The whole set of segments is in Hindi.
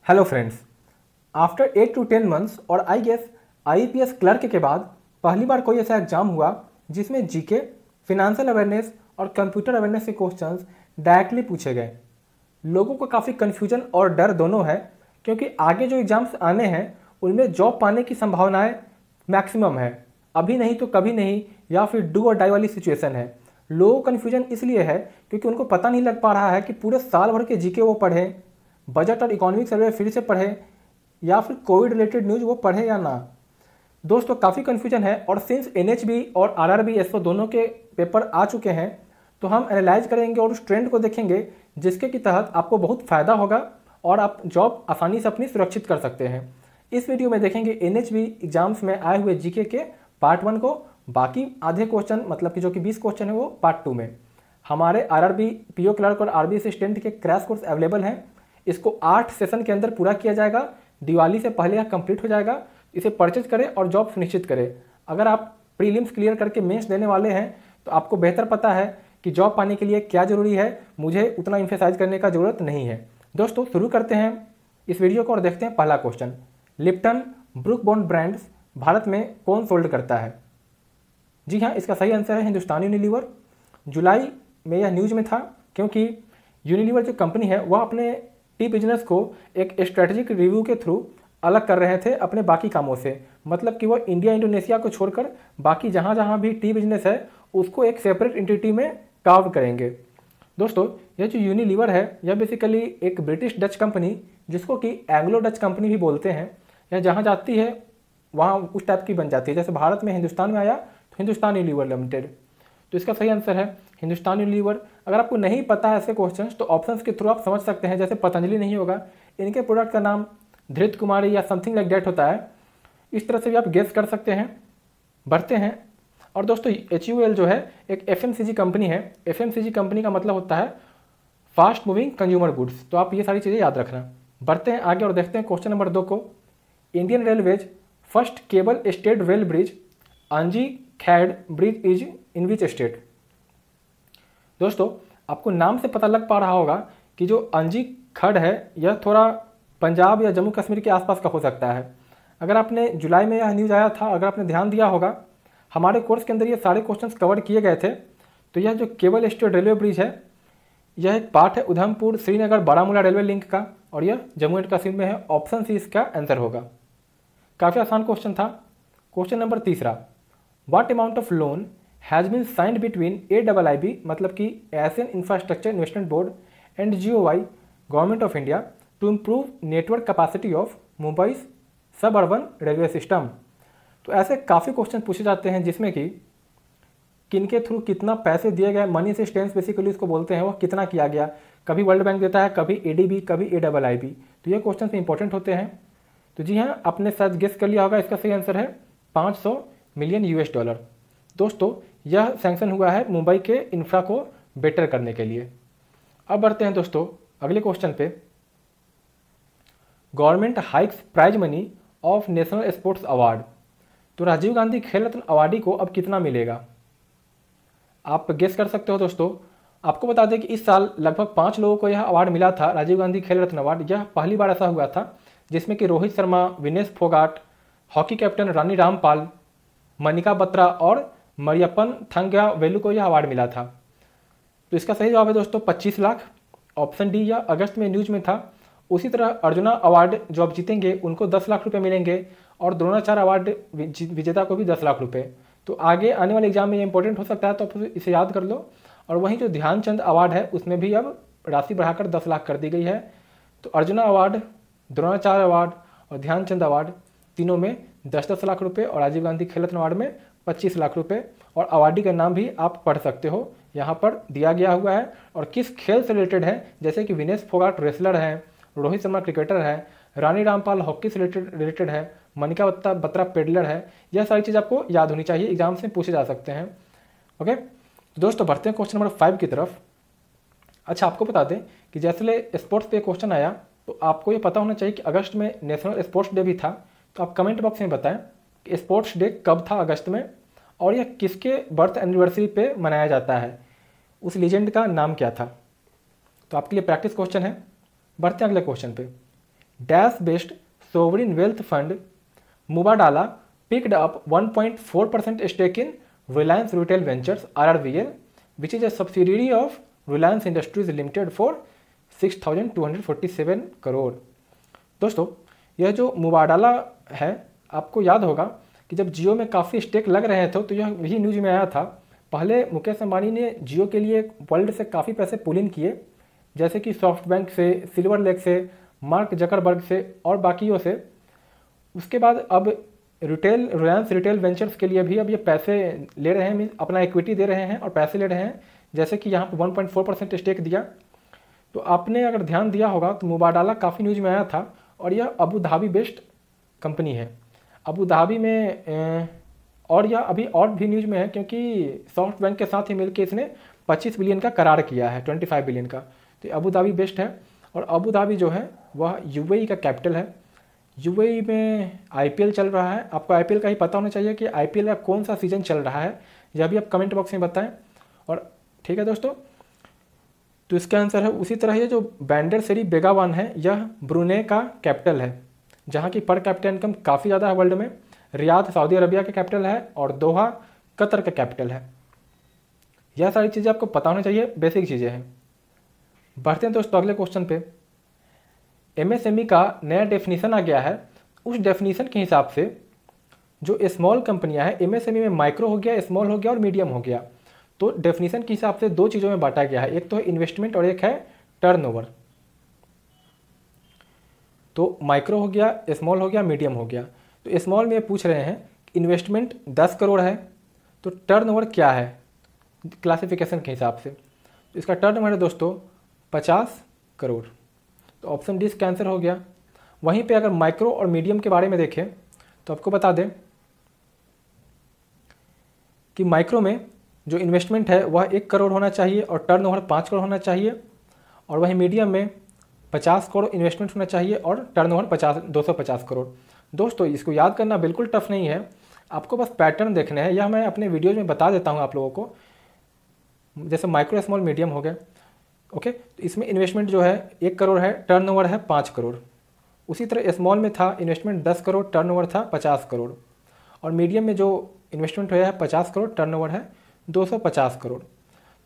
Hello friends, after 8 to 10 months और आई गेस आईपीएस क्लर्क के बाद पहली बार कोई ऐसा एग्जाम हुआ जिसमें जीके, फिनेंशियल अवेयरनेस और कंप्यूटर अवेयरनेस के क्वेश्चंस डायरेक्टली पूछे गए। लोगों को काफ़ी कन्फ्यूजन और डर दोनों है क्योंकि आगे जो एग्जाम्स आने हैं उनमें जॉब पाने की संभावनाएं मैक्सिमम है, अभी नहीं तो कभी नहीं, या फिर डू और डाई वाली सिचुएशन है। लोगों को कन्फ्यूजन इसलिए है क्योंकि उनको पता नहीं लग पा रहा है कि पूरे साल भर के जीके वो पढ़ें, बजट और इकोनॉमिक सर्वे फिर से पढ़े या फिर कोविड रिलेटेड न्यूज़ वो पढ़े या ना। दोस्तों काफ़ी कन्फ्यूजन है और सिंस एनएचबी और आरआरबी एसओ दोनों के पेपर आ चुके हैं तो हम एनालाइज करेंगे और उस ट्रेंड को देखेंगे जिसके की तहत आपको बहुत फ़ायदा होगा और आप जॉब आसानी से अपनी सुरक्षित कर सकते हैं। इस वीडियो में देखेंगे एनएचबी एग्जाम्स में आए हुए जीके के पार्ट 1 को, बाकी आधे क्वेश्चन मतलब कि जो कि 20 क्वेश्चन है वो पार्ट 2 में। हमारे आरआरबी पीओ क्लर्क और आरबी असिस्टेंट के क्रैश कोर्स अवेलेबल हैं। इसको 8 सेशन के अंदर पूरा किया जाएगा, दिवाली से पहले यह कंप्लीट हो जाएगा। इसे परचेज करें और जॉब सुनिश्चित करें। अगर आप प्रीलिम्स क्लियर करके मेंस देने वाले हैं तो आपको बेहतर पता है कि जॉब पाने के लिए क्या ज़रूरी है, मुझे उतना इम्फेसाइज करने का ज़रूरत नहीं है। दोस्तों शुरू करते हैं इस वीडियो को और देखते हैं पहला question. Lipton book bond brands Bharat में कौन सोल्ड करता है? जी हाँ, इसका सही आंसर है हिंदुस्तान यूनिलीवर। जुलाई में यह न्यूज़ में था क्योंकि यूनिलीवर जो कंपनी है वह अपने टी बिजनेस को एक स्ट्रेटेजिक रिव्यू के थ्रू अलग कर रहे थे अपने बाकी कामों से। मतलब कि वह इंडिया इंडोनेशिया को छोड़कर बाकी जहाँ जहाँ भी टी बिजनेस है उसको एक सेपरेट एंटिटी में कार्व करेंगे। दोस्तों यह जो यूनिलीवर है यह बेसिकली एक ब्रिटिश डच कंपनी जिसको कि एंग्लो डच कंपनी भी बोलते हैं, यह जहाँ जाती है वहाँ उस टाइप की बन जाती है। जैसे भारत में हिंदुस्तान में आया तो हिंदुस्तान यूनिलीवर लिमिटेड, तो इसका सही आंसर है हिंदुस्तान यूनिलीवर। अगर आपको नहीं पता है ऐसे क्वेश्चंस तो ऑप्शंस के थ्रू आप समझ सकते हैं। जैसे पतंजलि नहीं होगा, इनके प्रोडक्ट का नाम धृत कुमारी या समथिंग लाइक डेट होता है, इस तरह से भी आप गेस कर सकते हैं। बढ़ते हैं। और दोस्तों HUL जो है एक FMCG कंपनी है। FMCG कंपनी का मतलब होता है फास्ट मूविंग कंज्यूमर गुड्स, तो आप ये सारी चीज़ें याद रखना। बढ़ते हैं आगे और देखते हैं क्वेश्चन नंबर 2 को। Indian railways first cable stayed rail bridge Anji Khad bridge is in which state? दोस्तों आपको नाम से पता लग पा रहा होगा कि जो अंजी खड़ है यह थोड़ा पंजाब या जम्मू कश्मीर के आसपास का हो सकता है। अगर आपने जुलाई में यह न्यूज़ आया था, अगर आपने ध्यान दिया होगा, हमारे कोर्स के अंदर ये सारे क्वेश्चंस कवर किए गए थे। तो यह जो केबल स्टेड रेलवे ब्रिज है यह एक पार्ट है उधमपुर श्रीनगर बारामूला रेलवे लिंक का और यह जम्मू एंड कश्मीर में है। ऑप्शन सी इसका आंसर होगा। काफ़ी आसान क्वेश्चन था। Question number 3, what amount of loan has been signed between AIIB मतलब कि Asian infrastructure investment board and GOI government of India to improve network capacity of Mumbai suburban railway system? तो ऐसे काफ़ी क्वेश्चन पूछे जाते हैं जिसमें कि किनके थ्रू कितना पैसे दिए गए, मनी असिस्टेंस बेसिकली उसको बोलते हैं, वह कितना किया गया। कभी वर्ल्ड बैंक देता है, कभी ADB, कभी AIIB। तो ये क्वेश्चन इंपॉर्टेंट होते हैं। तो जी हाँ, आपने शायद गेस कर लिया होगा, इसका सही आंसर है $500 मिलियन। दोस्तों यह सैंक्शन हुआ है मुंबई के इंफ्रा को बेटर करने के लिए। अब बढ़ते हैं दोस्तों अगले क्वेश्चन पे। Government hikes prize money of national sports award. तो राजीव गांधी खेल रत्न अवार्डी को अब कितना मिलेगा? आप गेस कर सकते हो। दोस्तों आपको बता दें कि इस साल लगभग 5 लोगों को यह अवार्ड मिला था, राजीव गांधी खेल रत्न अवार्ड। यह पहली बार ऐसा हुआ था जिसमें कि रोहित शर्मा, विनेश फोगाट, हॉकी कैप्टन रानी रामपाल, मनिका बत्रा और मरियप्पन थंगवेलु को यह अवार्ड मिला था। तो इसका सही जवाब है दोस्तों 25 लाख। ऑप्शन डी, यह अगस्त में न्यूज में था। उसी तरह अर्जुना अवार्ड जो आप जीतेंगे उनको 10 लाख रुपए मिलेंगे और द्रोणाचार्य अवार्ड विजेता को भी 10 लाख रुपए। तो आगे आने वाले एग्जाम में ये इंपॉर्टेंट हो सकता है, तो आप इसे याद कर लो। और वहीं जो ध्यानचंद अवार्ड है उसमें भी अब राशि बढ़ाकर 10 लाख कर दी गई है। तो अर्जुना अवार्ड, द्रोणाचार्य अवार्ड और ध्यानचंद अवार्ड तीनों में 10-10 लाख रुपए और राजीव गांधी खेल रत्न अवार्ड में 25 लाख रुपए। और अवार्डी का नाम भी आप पढ़ सकते हो, यहाँ पर दिया गया हुआ है और किस खेल से रिलेटेड है। जैसे कि विनेश फोगाट रेसलर हैं, रोहित शर्मा क्रिकेटर है, रानी रामपाल हॉकी से रिलेटेड है, मनिका बत्रा पेडलर है। यह सारी चीज़ आपको याद होनी चाहिए, एग्जाम से पूछे जा सकते हैं। ओके तो दोस्तों बढ़ते हैं क्वेश्चन नंबर 5 की तरफ। अच्छा आपको बता दें कि जैसे स्पोर्ट्स पे क्वेश्चन आया तो आपको ये पता होना चाहिए कि अगस्त में नेशनल स्पोर्ट्स डे भी था। तो आप कमेंट बॉक्स में बताएं कि स्पोर्ट्स डे कब था अगस्त में और यह किसके बर्थ एनिवर्सरी पे मनाया जाता है, उस लीजेंड का नाम क्या था। तो आपके लिए प्रैक्टिस क्वेश्चन है। बढ़ते हैं अगले क्वेश्चन पे। Dash based sovereign wealth fund Mubadala picked up 1.4% stake in Reliance Retail Ventures RRVL, which is a subsidiary of Reliance Industries Limited for 6,247 crore. दोस्तों यह जो मुबाडाला है, आपको याद होगा कि जब जियो में काफ़ी स्टेक लग रहे थे तो यही न्यूज में आया था। पहले मुकेश अंबानी ने जियो के लिए वर्ल्ड से काफ़ी पैसे पुल इन किए, जैसे कि सॉफ्टबैंक से, सिल्वर लेक से, मार्क जकरबर्ग से और बाकियों से। उसके बाद अब रिलायंस रिटेल वेंचर्स के लिए भी अब ये पैसे ले रहे हैं, अपना इक्विटी दे रहे हैं और पैसे ले रहे हैं, जैसे कि यहाँ पर 1.4% स्टेक दिया। तो आपने अगर ध्यान दिया होगा तो मुबाडाला काफ़ी न्यूज में आया था और यह अबू धाबी बेस्ड कंपनी है। अबू धाबी में और यह अभी और भी न्यूज में है क्योंकि सॉफ्ट बैंक के साथ ही मिलकर इसने 25 बिलियन का करार किया है, 25 बिलियन का। तो अबू धाबी बेस्ड है और अबू धाबी जो है वह यूएई का कैपिटल है। यूएई में आईपीएल चल रहा है। आपको आईपीएल का ही पता होना चाहिए कि आईपीएल का कौन सा सीजन चल रहा है, यह भी आप कमेंट बॉक्स में बताएं। और ठीक है दोस्तों, तो इसका आंसर है उसी तरह ये जो बैंडर सेरी बेगावान है, यह ब्रुनेई का कैपिटल है, जहाँ की पर कैपिटल इनकम काफ़ी ज़्यादा है वर्ल्ड में। रियाद सऊदी अरबिया का कैपिटल है और दोहा कतर का कैपिटल है। यह सारी चीज़ें आपको पता होना चाहिए, बेसिक चीज़ें हैं। बढ़ते हैं दोस्तों अगले क्वेश्चन पे। एमएसएमई का नया डेफिनीशन आ गया है। उस डेफिनीशन के हिसाब से जो स्मॉल कंपनियां हैं, एमएसएमई में माइक्रो हो गया, स्मॉल हो गया और मीडियम हो गया। तो डेफिनीशन के हिसाब से दो चीज़ों में बांटा गया है, एक तो है इन्वेस्टमेंट और एक है टर्नओवर। तो माइक्रो हो गया, स्मॉल हो गया, मीडियम हो गया। तो स्मॉल में पूछ रहे हैं इन्वेस्टमेंट 10 करोड़ है तो टर्नओवर क्या है क्लासिफिकेशन के हिसाब से। तो इसका टर्नओवर है दोस्तों 50 करोड़। तो ऑप्शन डी इसका आंसर हो गया। वहीं पे अगर माइक्रो और मीडियम के बारे में देखें तो आपको बता दें कि माइक्रो में जो इन्वेस्टमेंट है वह 1 करोड़ होना चाहिए और टर्नओवर 5 करोड़ होना चाहिए, और वहीं मीडियम में 50 करोड़ इन्वेस्टमेंट होना चाहिए और टर्नओवर 250 करोड़। दोस्तों इसको याद करना बिल्कुल टफ नहीं है, आपको बस पैटर्न देखने हैं। यह मैं अपने वीडियोज में बता देता हूँ आप लोगों को, जैसे माइक्रो, स्मॉल, मीडियम हो गए। ओके, तो इसमें इन्वेस्टमेंट जो है 1 करोड़ है, टर्नओवर है 5 करोड़। उसी तरह स्मॉल में था इन्वेस्टमेंट 10 करोड़, टर्नओवर था 50 करोड़। और मीडियम में जो इन्वेस्टमेंट हुआ है 50 करोड़, टर्नओवर है 250 करोड़।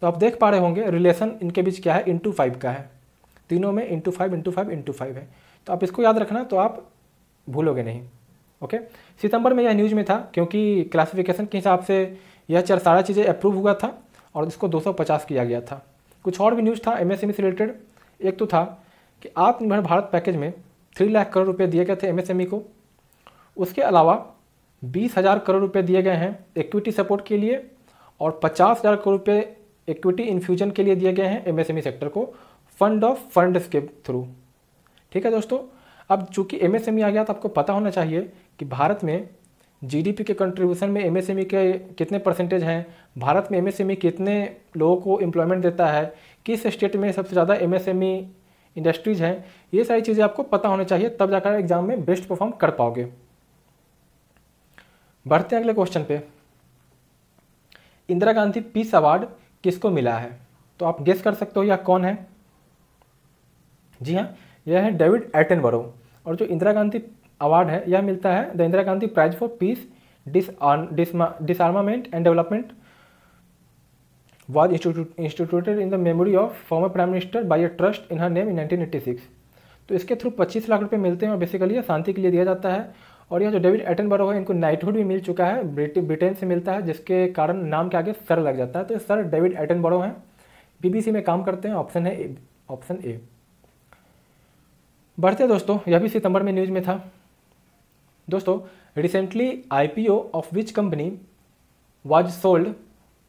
तो आप देख पा रहे होंगे रिलेशन इनके बीच क्या है, इंटू 5 का है। तीनों में इंटू 5 इंटू 5 इंटू 5 है। तो आप इसको याद रखना, तो आप भूलोगे नहीं। ओके, सितंबर में यह न्यूज़ में था क्योंकि क्लासिफिकेशन के हिसाब से यह सारा चीज़ें अप्रूव हुआ था और इसको 250 किया गया था। कुछ और भी न्यूज़ था एमएसएमई से रिलेटेड। एक तो था कि आत्मनिर्भर भारत पैकेज में 3 लाख करोड़ रुपए दिए गए थे एमएसएमई को। उसके अलावा 20,000 करोड़ रुपए दिए गए हैं इक्विटी सपोर्ट के लिए और 50,000 करोड़ रुपए इक्विटी इन्फ्यूजन के लिए दिए गए हैं एमएसएमई सेक्टर को फंड ऑफ फंड्स के थ्रू। ठीक है दोस्तों, अब चूंकि एमएसएमई आ गया तो आपको पता होना चाहिए कि भारत में जीडीपी के कंट्रीब्यूशन में एमएसएमई के कितने परसेंटेज हैं, भारत में एमएसएमई कितने लोगों को एम्प्लॉयमेंट देता है, किस स्टेट में सबसे ज़्यादा एमएसएमई इंडस्ट्रीज हैं। ये सारी चीज़ें आपको पता होनी चाहिए, तब जाकर एग्जाम में बेस्ट परफॉर्म कर पाओगे। बढ़ते हैं अगले क्वेश्चन पे। इंदिरा गांधी पीस अवार्ड किसको मिला है? तो आप गेस कर सकते हो यह कौन है। जी हाँ, यह है डेविड एटनबरो। और जो इंदिरा गांधी अवार्ड है यह मिलता है the Indira Gandhi prize for peace disarmament and development was instituted in the memory of former prime minister by a trust in her name in 1986। तो इसके थ्रू 25 लाख रुपए मिलते हैं और बेसिकली ये शांति के लिए दिया जाता है। और यह जो डेविड एटनबरो है इनको नाइटहुड भी मिल चुका है, ब्रिटेन से मिलता है, जिसके कारण नाम के आगे सर लग जाता है। तो सर डेविड एटनबरो हैं, बीबीसी में काम करते हैं। ऑप्शन है ऑप्शन ए। बढ़ते दोस्तों, यह भी सितंबर में न्यूज़ में था। दोस्तों recently IPO of which company was sold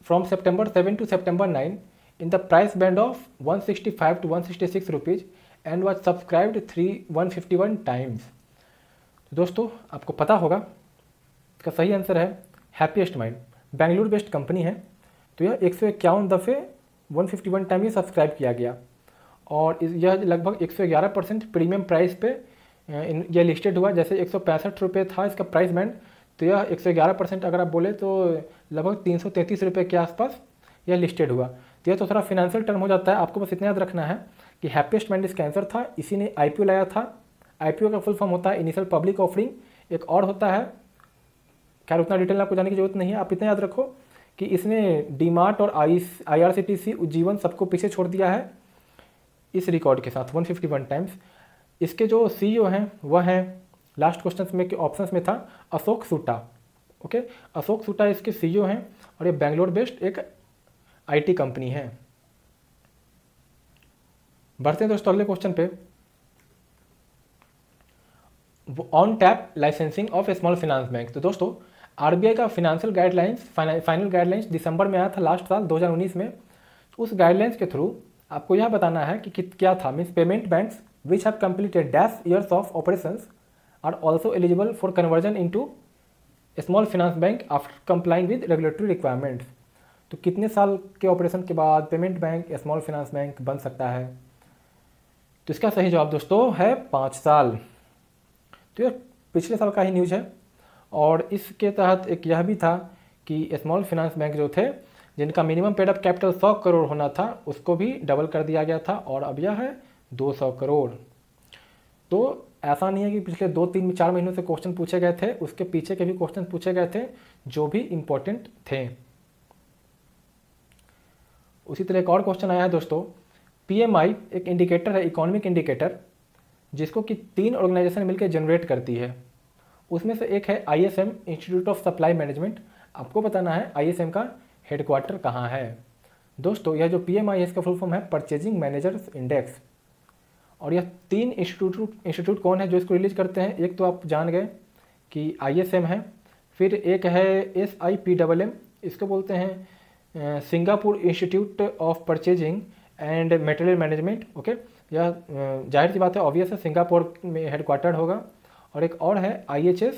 from September 7 to September 9 in the price band of 165 to 166 rupees and was subscribed 151 times। दोस्तों आपको पता होगा इसका सही आंसर है happiest mind, Bengaluru based company है। तो यह 151 दफ़े 151 टाइम ही सब्सक्राइब किया गया और यह लगभग 111% प्रीमियम प्राइस पे यह लिस्टेड हुआ। जैसे 165 रुपये था इसका प्राइस बैंड, तो यह 111% अगर आप बोले तो लगभग 333 रुपये के आसपास यह लिस्टेड हुआ। तो यह तो थोड़ा फिनेंशियल टर्म हो जाता है। आपको बस इतना याद रखना है कि हैप्पीएस्ट माइंड इसका आंसर था। इसी ने IPO लाया था IPO का फुल फॉर्म होता है इनिशियल पब्लिक ऑफरिंग, एक और होता है, खैर उतना डिटेल आपको जाने की जरूरत नहीं है, आप इतना याद रखो कि इसने डीमार्ट और IRCTC उज्जीवन सबको पीछे छोड़ दिया है इस रिकॉर्ड के साथ 151 टाइम्स। इसके जो CEO हैं वह हैं, लास्ट क्वेश्चन में के ऑप्शंस में था अशोक सूटा। ओके, अशोक सूटा इसके CEO हैं और ये बेंगलोर बेस्ड एक IT कंपनी है। बढ़ते हैं दोस्तों अगले क्वेश्चन पे। On tap licensing of small finance bank. तो दोस्तों RBI का फाइनेंशियल गाइडलाइंस, फाइनल गाइडलाइंस दिसंबर में आया था लास्ट साल 2019 में। उस गाइडलाइंस के थ्रू आपको यह बताना है कि क्या था, means payment banks which have completed dash years of operations are also eligible for conversion into small finance bank after complying with regulatory requirements. तो कितने साल के ऑपरेशन के बाद payment bank small finance bank बन सकता है? तो इसका सही जवाब दोस्तों है 5 साल। तो यह पिछले साल का ही न्यूज़ है और इसके तहत एक यह भी था कि स्मॉल फाइनेंस बैंक जो थे जिनका minimum paid up capital 100 crore होना था उसको भी डबल कर दिया गया था और अब यह है 200 करोड़। तो ऐसा नहीं है कि पिछले 2-3-4 महीनों से क्वेश्चन पूछे गए थे, उसके पीछे के भी क्वेश्चन पूछे गए थे जो भी इम्पोर्टेंट थे। उसी तरह एक और क्वेश्चन आया है दोस्तों, PMI एक इंडिकेटर है, इकोनॉमिक इंडिकेटर, जिसको कि 3 ऑर्गेनाइजेशन मिलकर जनरेट करती है। उसमें से एक है ISM institute of supply management. आपको बताना है ISM का हेडक्वार्टर कहाँ है। दोस्तों यह जो PMI है इसका फुल फॉर्म है परचेजिंग मैनेजर्स इंडेक्स। और यह 3 इंस्टीट्यूट कौन है जो इसको रिलीज करते हैं? एक तो आप जान गए कि ISM है, फिर एक है SIPMM, इसको बोलते हैं Singapore institute of purchasing and material management. Okay, यह जाहिर सी बात है, ऑब्वियस है, सिंगापुर में हेडक्वार्टर्ड होगा। और एक और है IHS,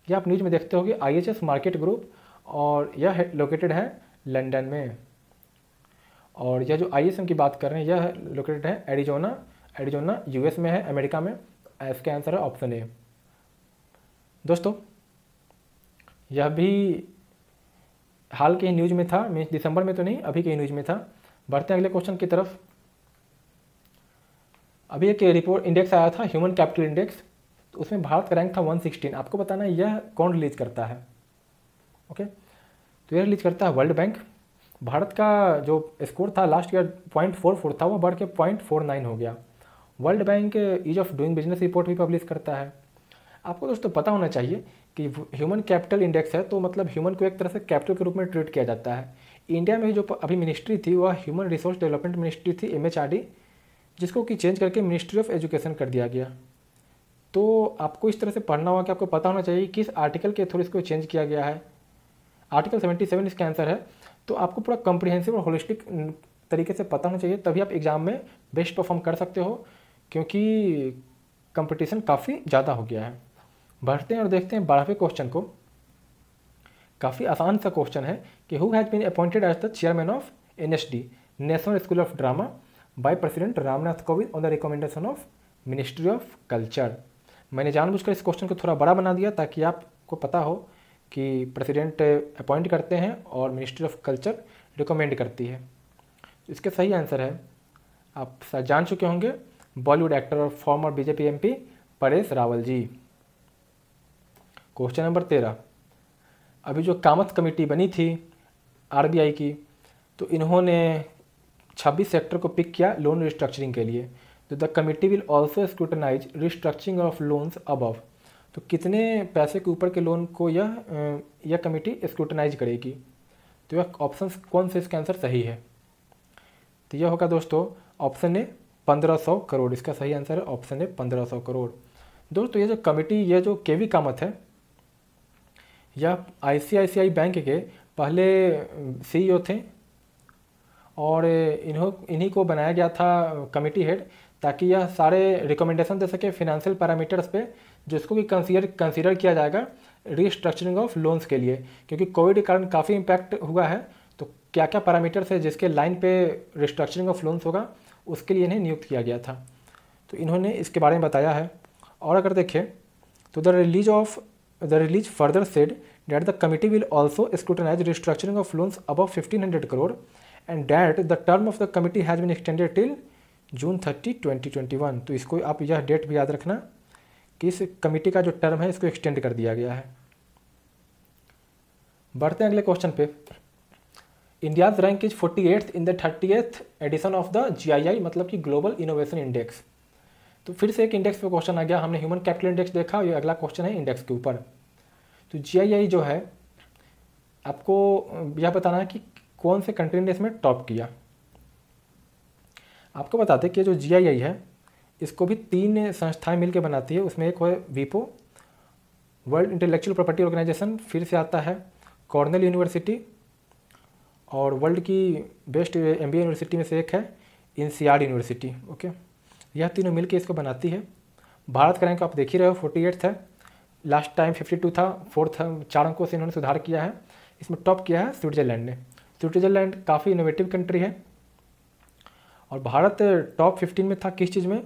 यह आप न्यूज में देखते होंगे, IHS मार्केट ग्रुप, और यह लोकेटेड है लंदन में। और यह जो ISM की बात कर रहे हैं यह लोकेटेड है एरिजोना US में है, अमेरिका में। इसका आंसर है ऑप्शन ए। दोस्तों यह भी हाल के ही न्यूज में था, मीन्स दिसंबर में तो नहीं, अभी के न्यूज में था। बढ़ते हैं अगले क्वेश्चन की तरफ। अभी एक रिपोर्ट इंडेक्स आया था, ह्यूमन कैपिटल इंडेक्स, तो उसमें भारत का रैंक था 116। आपको बताना है यह कौन रिलीज करता है। ओके, तो यह रिलीज करता है वर्ल्ड बैंक। भारत का जो स्कोर था लास्ट ईयर 0.44 था, वो बढ़ के 0.49 हो गया। World bank ease of doing business report भी पब्लिश करता है। आपको दोस्तों पता होना चाहिए कि ह्यूमन कैपिटल इंडेक्स है तो मतलब ह्यूमन को एक तरह से कैपिटल के रूप में ट्रीट किया जाता है। इंडिया में जो अभी मिनिस्ट्री थी वह ह्यूमन रिसोर्स डेवलपमेंट मिनिस्ट्री थी, MHRD, जिसको कि चेंज करके मिनिस्ट्री ऑफ एजुकेशन कर दिया गया। तो आपको इस तरह से पढ़ना होगा कि आपको पता होना चाहिए किस आर्टिकल के थ्रू इसको चेंज किया गया है। आर्टिकल 77 इसका आंसर है। तो आपको पूरा कॉम्प्रिहेंसिव और होलिस्टिक तरीके से पता होना चाहिए, तभी आप एग्जाम में बेस्ट परफॉर्म कर सकते हो, क्योंकि कंपटीशन काफ़ी ज़्यादा हो गया है। बढ़ते हैं और देखते हैं 12वें क्वेश्चन को। काफ़ी आसान सा क्वेश्चन है कि who has been appointed as the chairman of NSD national school of drama by president Ramnath Kovind on the recommendation of ministry of culture. मैंने जानबूझकर इस क्वेश्चन को थोड़ा बड़ा बना दिया ताकि आपको पता हो कि प्रेसिडेंट अपॉइंट करते हैं और मिनिस्ट्री ऑफ कल्चर रिकमेंड करती है। इसके सही आंसर है, आप जान चुके होंगे, बॉलीवुड एक्टर और former BJP MP Paresh Rawal ji. Question number 13, अभी जो कामत कमेटी बनी थी RBI की, तो इन्होंने 26 सेक्टर को पिक किया लोन रिस्ट्रक्चरिंग के लिए। तो the committee will also scrutinise restructuring of loans above. तो कितने पैसे के ऊपर के लोन को यह कमेटी स्क्रूटनाइज करेगी? तो यह ऑप्शन कौन से इसका आंसर सही है? तो यह होगा दोस्तों ऑप्शन ए 1500 करोड़। इसका सही आंसर है ऑप्शन ए 1500 करोड़। दोस्तों ये जो कमेटी, यह जो KV कामत है, यह ICICI बैंक के पहले CEO थे और इन्हीं को बनाया गया था कमेटी हेड, ताकि यह सारे रिकमेंडेशन दे सके फिनेंशियल पैरामीटर्स पे, जिसको कि कंसीडर किया जाएगा रिस्ट्रक्चरिंग ऑफ लोन्स के लिए, क्योंकि कोविड के कारण काफ़ी इम्पैक्ट हुआ है। तो क्या क्या पैरामीटर्स है जिसके लाइन पे रिस्ट्रक्चरिंग ऑफ लोन्स होगा, उसके लिए इन्हें नियुक्त किया गया था। तो इन्होंने इसके बारे में बताया है। और अगर देखें तो the release further said that the committee will also scrutinise restructuring of loans above 1500 crore and that the term of the committee has been extended till June 30, 2021। तो इसको आप यह डेट भी याद रखना कि इस कमेटी का जो टर्म है इसको एक्सटेंड कर दिया गया है। बढ़ते हैं अगले क्वेश्चन पे। India's rank is 48th in the 30th edition of the GII, मतलब कि ग्लोबल इनोवेशन इंडेक्स। तो फिर से एक इंडेक्स पे क्वेश्चन आ गया। हमने ह्यूमन कैपिटल इंडेक्स देखा, ये अगला क्वेश्चन है इंडेक्स के ऊपर। तो GII जो है, आपको यह बताना है कि कौन से कंट्री ने इसमें टॉप किया। आपको बताते कि जो GII है इसको भी 3 संस्थाएं मिलकर बनाती है। उसमें एक है विपो, वर्ल्ड इंटेलेक्चुअल प्रॉपर्टी ऑर्गेनाइजेशन, फिर से आता है कॉर्नेल यूनिवर्सिटी, और वर्ल्ड की बेस्ट MBA यूनिवर्सिटी में से एक है INSEAD यूनिवर्सिटी। ओके, यह तीनों मिलकर इसको बनाती है। भारत का रैंक आप देख ही रहे हो 48 है, लास्ट टाइम 52 था, 4th 4 अंकों से इन्होंने सुधार किया है। इसमें टॉप किया है स्विट्जरलैंड ने। स्विट्जरलैंड काफ़ी इनोवेटिव कंट्री है। और भारत टॉप 15 में था किस चीज़ में,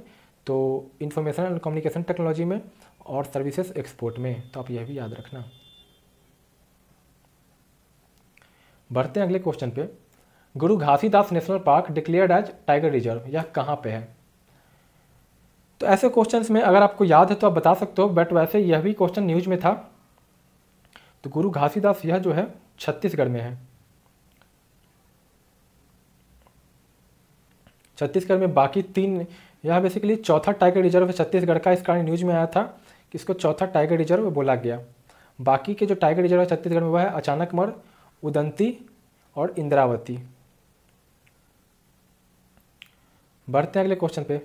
तो इंफॉर्मेशन एंड कम्युनिकेशन टेक्नोलॉजी में और सर्विसेज एक्सपोर्ट में। तो आप यह भी याद रखना। बढ़ते हैं अगले क्वेश्चन पे। Guru Ghasidas national park declared as tiger reserve, यह कहाँ पे है? तो ऐसे क्वेश्चंस में अगर आपको याद है तो आप बता सकते हो, बट वैसे यह भी क्वेश्चन न्यूज में था। तो गुरु घासीदास यह जो है छत्तीसगढ़ में है। छत्तीसगढ़ में बाकी 3, यह बेसिकली चौथा टाइगर रिजर्व है छत्तीसगढ़ का। इस कारण न्यूज में आया था कि इसको चौथा टाइगर रिजर्व बोला गया। बाकी के जो टाइगर रिजर्व है छत्तीसगढ़ में वह है अचानकमर, उदंती और इंद्रावती। बढ़ते हैं अगले क्वेश्चन पे।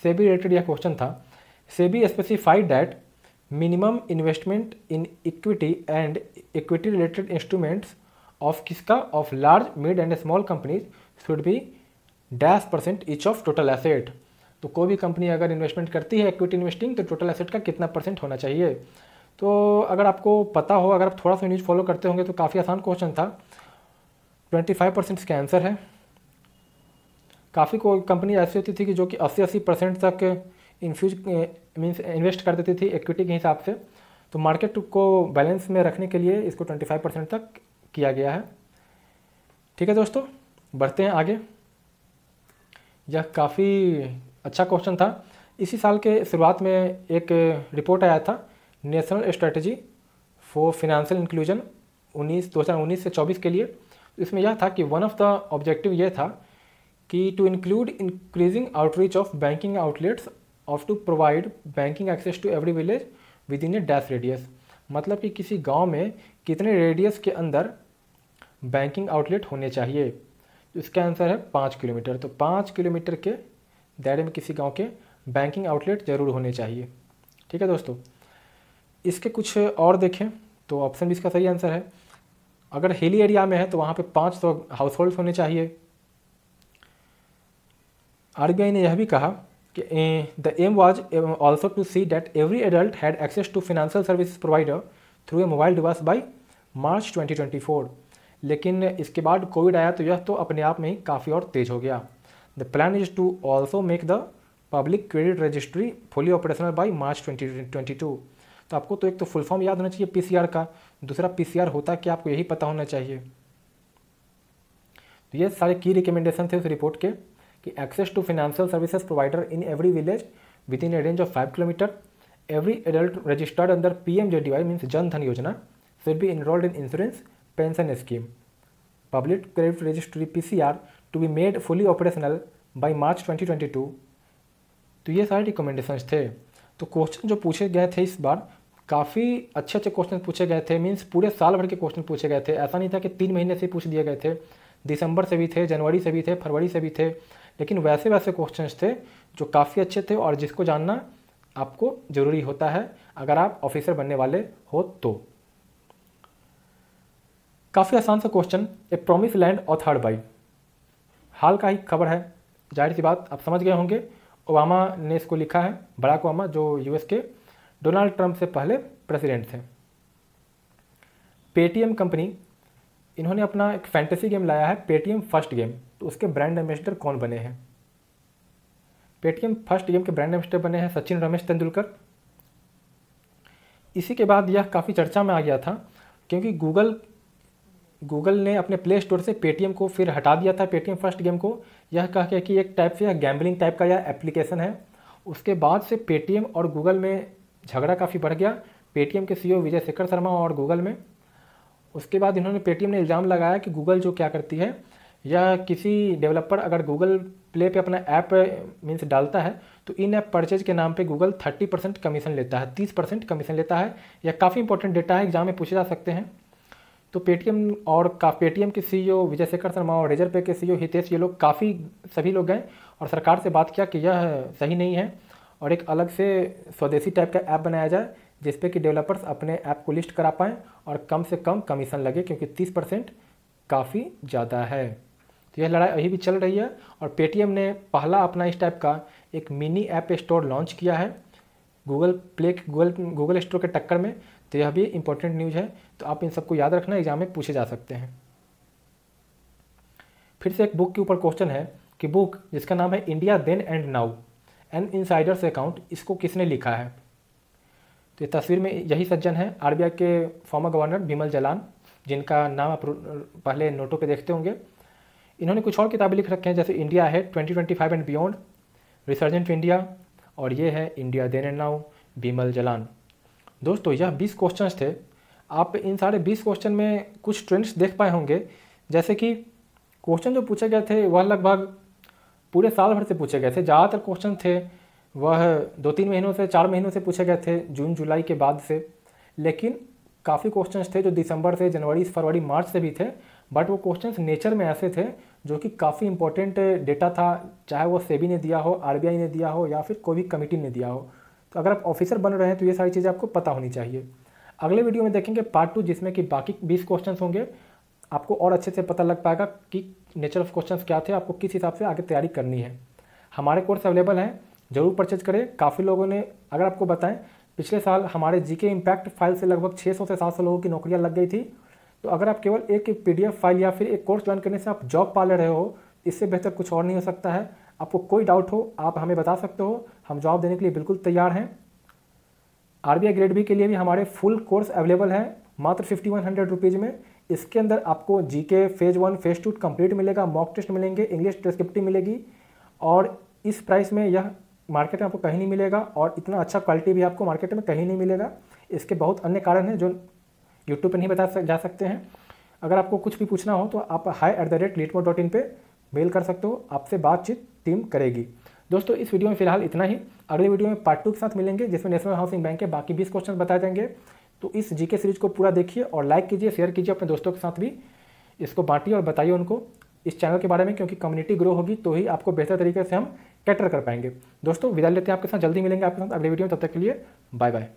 सेबी रिलेटेड यह क्वेश्चन था। SEBI specified that minimum investment in equity and equity related instruments of किसका, of large mid and small companies should be -% each of total asset. तो कोई भी कंपनी अगर इन्वेस्टमेंट करती है इक्विटी इन्वेस्टिंग, तो टोटल एसेट का कितना % होना चाहिए। तो अगर आपको पता हो, अगर आप थोड़ा सा न्यूज़ फॉलो करते होंगे तो काफ़ी आसान क्वेश्चन था। 25% इसका आंसर है। काफ़ी कोई कंपनी ऐसी होती थी कि जो कि 80% तक इन्वेस्ट कर देती थी इक्विटी के हिसाब से। तो मार्केट को बैलेंस में रखने के लिए इसको 25% तक किया गया है। ठीक है दोस्तों, बढ़ते हैं आगे। यह काफ़ी अच्छा क्वेश्चन था। इसी साल के शुरुआत में एक रिपोर्ट आया था, national strategy for financial inclusion 2019 से 24 के लिए। इसमें यह था कि वन ऑफ द ऑब्जेक्टिव यह था कि to include increasing outreach of banking outlets of to provide banking access to every village within a dash radius. मतलब कि किसी गांव में कितने रेडियस के अंदर बैंकिंग आउटलेट होने चाहिए। तो इसका आंसर है 5 किलोमीटर। तो 5 किलोमीटर के दायरे में किसी गांव के बैंकिंग आउटलेट जरूर होने चाहिए। ठीक है दोस्तों, इसके कुछ और देखें तो ऑप्शन भी इसका सही आंसर है। अगर हिली एरिया में है तो वहाँ पे 500 हाउस होल्ड होने चाहिए। RBI ने यह भी कहा कि the aim was also to see that every adult had access to financial service provider through a mobile device by March 2024। लेकिन इसके बाद कोविड आया तो यह तो अपने आप में ही काफ़ी और तेज हो गया। The plan is to also make the public credit registry fully operational by March 2022। तो आपको तो एक तो फुल फॉर्म याद होना चाहिए PCR का, दूसरा PCR होता क्या आपको यही पता होना चाहिए। तो ये सारे की रिकमेंडेशन थे उस रिपोर्ट के कि access to financial services provider in every village within a range of 5 kilometre, every adult registered under PMJDY means Jan Dhan Yojana should be enrolled in insurance pension scheme, public credit registry PCR to be made fully operational by March 2022। तो ये सारे रिकमेंडेशंस थे। तो क्वेश्चन जो पूछे गए थे इस बार काफ़ी अच्छे अच्छे क्वेश्चन पूछे गए थे। मीन्स पूरे साल भर के क्वेश्चन पूछे गए थे। ऐसा नहीं था कि 3 महीने से पूछ दिए गए थे, दिसंबर से भी थे, जनवरी से भी थे, फरवरी से भी थे। लेकिन वैसे वैसे क्वेश्चंस थे जो काफ़ी अच्छे थे और जिसको जानना आपको ज़रूरी होता है अगर आप ऑफिसर बनने वाले हो तो। काफ़ी आसान सा question, a promised land authored by, हाल का ही खबर है, जाहिर सी बात आप समझ गए होंगे। ओबामा ने इसको लिखा है, बराक ओबामा जो US के डोनाल्ड ट्रंप से पहले प्रेसिडेंट थे। पेटीएम कंपनी, इन्होंने अपना एक फैंटेसी गेम लाया है पेटीएम फर्स्ट गेम। तो उसके ब्रांड एम्बेसडर कौन बने हैं? पेटीएम फर्स्ट गेम के ब्रांड एम्बेसडर बने हैं सचिन रमेश तेंदुलकर। इसी के बाद यह काफ़ी चर्चा में आ गया था क्योंकि गूगल ने अपने प्ले स्टोर से पेटीएम को फिर हटा दिया था, पेटीएम फर्स्ट गेम को। यह कहा कि एक टाइप से गैम्बलिंग टाइप का यह एप्लीकेशन है उसके बाद से पेटीएम और गूगल में झगड़ा काफ़ी बढ़ गया, पेटीएम के सीईओ विजय शेखर शर्मा और गूगल में। उसके बाद इन्होंने पेटीएम ने इल्ज़ाम लगाया कि गूगल जो क्या करती है, या किसी डेवलपर अगर गूगल प्ले पे अपना ऐप मीन्स डालता है तो इन ऐप परचेज के नाम पे गूगल 30% कमीशन लेता है, 30% कमीशन लेता है। यह काफ़ी इंपॉर्टेंट डेटा है, एग्जाम में पूछे जा सकते हैं। तो पेटीएम और पेटीएम के सीईओ विजय शेखर शर्मा और रेजर पे के सीईओ हितेश, ये लोग काफ़ी सभी लोग गए और सरकार से बात किया कि यह सही नहीं है और एक अलग से स्वदेशी टाइप का ऐप बनाया जाए जिसपे कि डेवलपर्स अपने ऐप को लिस्ट करा पाएँ और कम से कम कमीशन लगे, क्योंकि 30% काफ़ी ज़्यादा है। तो यह लड़ाई अभी भी चल रही है और पेटीएम ने पहला अपना इस टाइप का एक मिनी ऐप स्टोर लॉन्च किया है गूगल स्टोर के टक्कर में। तो यह भी इंपॉर्टेंट न्यूज़ है, तो आप इन सबको याद रखना, एग्जाम में पूछे जा सकते हैं। फिर से एक बुक के ऊपर क्वेश्चन है कि बुक जिसका नाम है India then and now an insider's account, इसको किसने लिखा है? तो ये तस्वीर में यही सज्जन है, आरबीआई के फॉर्मर गवर्नर बिमल जलान, जिनका नाम आप पहले नोटों पे देखते होंगे। इन्होंने कुछ और किताबें लिख रखे हैं, जैसे इंडिया है 2025 एंड बियॉन्ड, रिसर्जेंट इंडिया, और ये है India then and now, Bimal Jalan. दोस्तों यह 20 क्वेश्चंस थे। आप इन सारे 20 क्वेश्चन में कुछ ट्रेंड्स देख पाए होंगे, जैसे कि क्वेश्चन जो पूछे गए थे वह लगभग पूरे साल भर से पूछे गए थे। ज़्यादातर क्वेश्चन थे वह 2-3 महीनों से 4 महीनों से पूछे गए थे, जून जुलाई के बाद से। लेकिन काफ़ी क्वेश्चंस थे जो दिसंबर से, जनवरी, फरवरी, मार्च से भी थे, बट वो क्वेश्चंस नेचर में ऐसे थे जो कि काफ़ी इंपॉर्टेंट डेटा था, चाहे वो सेबी ने दिया हो, आरबीआई ने दिया हो या फिर कोई भी कमेटी ने दिया हो। तो अगर आप ऑफिसर बन रहे हैं तो ये सारी चीज़ें आपको पता होनी चाहिए। अगले वीडियो में देखेंगे पार्ट 2, जिसमें कि बाकी 20 क्वेश्चंस होंगे। आपको और अच्छे से पता लग पाएगा कि नेचर ऑफ क्वेश्चंस क्या थे, आपको किस हिसाब से आगे तैयारी करनी है। हमारे कोर्स अवेलेबल हैं, ज़रूर परचेज करें। काफ़ी लोगों ने, अगर आपको बताएं, पिछले साल हमारे जीके इम्पैक्ट फाइल से लगभग 600 से 700 लोगों की नौकरियां लग गई थी। तो अगर आप केवल एक पीडीएफ फाइल या फिर एक कोर्स ज्वाइन करने से आप जॉब पा ले रहे हो, इससे बेहतर कुछ और नहीं हो सकता है। आपको कोई डाउट हो आप हमें बता सकते हो, हम जवाब देने के लिए बिल्कुल तैयार हैं। आरबीआई ग्रेड बी के लिए भी हमारे फुल कोर्स अवेलेबल है मात्र 5100 रुपीज़ में। इसके अंदर आपको जीके फेज़ 1 फेज़ 2 कंप्लीट मिलेगा, मॉक टेस्ट मिलेंगे, इंग्लिश ट्रांसक्रिप्टिव मिलेगी, और इस प्राइस में यह मार्केट में आपको कहीं नहीं मिलेगा, और इतना अच्छा क्वालिटी भी आपको मार्केट में कहीं नहीं मिलेगा। इसके बहुत अन्य कारण हैं जो यूट्यूब पर नहीं बता जा सकते हैं। अगर आपको कुछ भी पूछना हो तो आप hi@leetmo.in पे मेल कर सकते हो, आपसे बातचीत टीम करेगी। दोस्तों इस वीडियो में फिलहाल इतना ही। अगले वीडियो में पार्ट 2 के साथ मिलेंगे, जिसमें नेशनल हाउसिंग बैंक के बाकी 20 क्वेश्चन बताए जाएंगे। तो इस जीके सीरीज को पूरा देखिए और लाइक कीजिए, शेयर कीजिए अपने दोस्तों के साथ भी, इसको बांटिए और बताइए उनको इस चैनल के बारे में, क्योंकि कम्युनिटी ग्रो होगी तो ही आपको बेहतर तरीके से हम कैटर कर पाएंगे। दोस्तों विदा लेते हैं, आपके साथ जल्दी मिलेंगे आपके साथ अगले वीडियो में, तब तक के लिए बाय बाय।